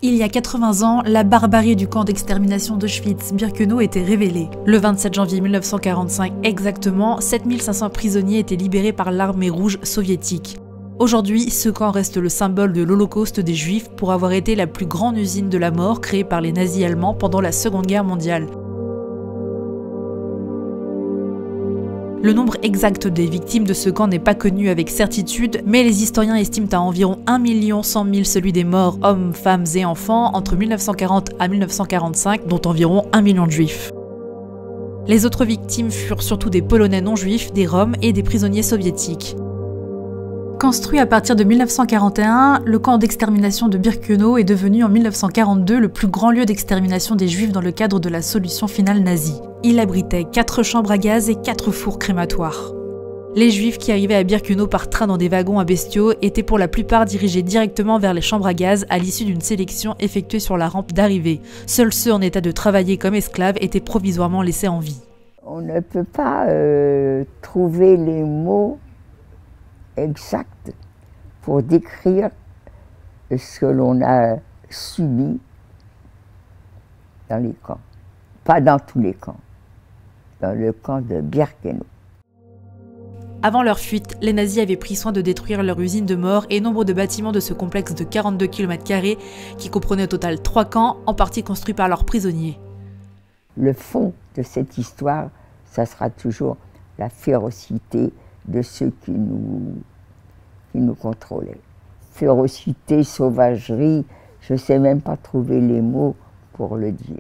Il y a 80 ans, la barbarie du camp d'extermination d'Auschwitz-Birkenau était révélée. Le 27 janvier 1945 exactement, 7500 prisonniers étaient libérés par l'armée rouge soviétique. Aujourd'hui, ce camp reste le symbole de l'Holocauste des Juifs pour avoir été la plus grande usine de la mort créée par les nazis allemands pendant la Seconde Guerre mondiale. Le nombre exact des victimes de ce camp n'est pas connu avec certitude, mais les historiens estiment à environ 1 100 000 celui des morts, hommes, femmes et enfants, entre 1940 à 1945, dont environ 1 million de juifs. Les autres victimes furent surtout des Polonais non-juifs, des Roms et des prisonniers soviétiques. Construit à partir de 1941, le camp d'extermination de Birkenau est devenu en 1942 le plus grand lieu d'extermination des Juifs dans le cadre de la solution finale nazie. Il abritait 4 chambres à gaz et 4 fours crématoires. Les Juifs qui arrivaient à Birkenau par train dans des wagons à bestiaux étaient pour la plupart dirigés directement vers les chambres à gaz à l'issue d'une sélection effectuée sur la rampe d'arrivée. Seuls ceux en état de travailler comme esclaves étaient provisoirement laissés en vie. On ne peut pas trouver les mots exact pour décrire ce que l'on a subi dans les camps. Pas dans tous les camps, dans le camp de Birkenau. Avant leur fuite, les nazis avaient pris soin de détruire leur usine de mort et nombre de bâtiments de ce complexe de 42 km² qui comprenait au total 3 camps, en partie construits par leurs prisonniers. Le fond de cette histoire, ça sera toujours la férocité de ceux qui nous contrôlaient. Férocité, sauvagerie, je ne sais même pas trouver les mots pour le dire.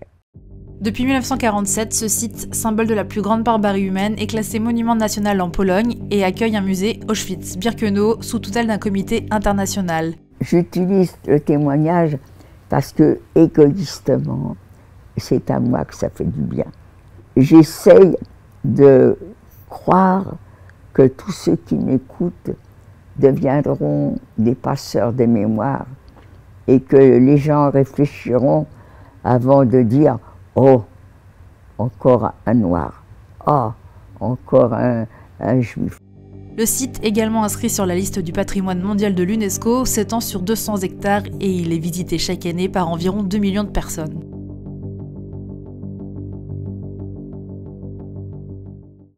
Depuis 1947, ce site, symbole de la plus grande barbarie humaine, est classé monument national en Pologne et accueille un musée Auschwitz-Birkenau sous tutelle d'un comité international. J'utilise le témoignage parce que, égoïstement, c'est à moi que ça fait du bien. J'essaye de croire que tous ceux qui m'écoutent deviendront des passeurs de mémoire et que les gens réfléchiront avant de dire « Oh, encore un noir, oh, encore un juif ». Le site, également inscrit sur la liste du patrimoine mondial de l'UNESCO, s'étend sur 200 hectares et il est visité chaque année par environ 2 millions de personnes.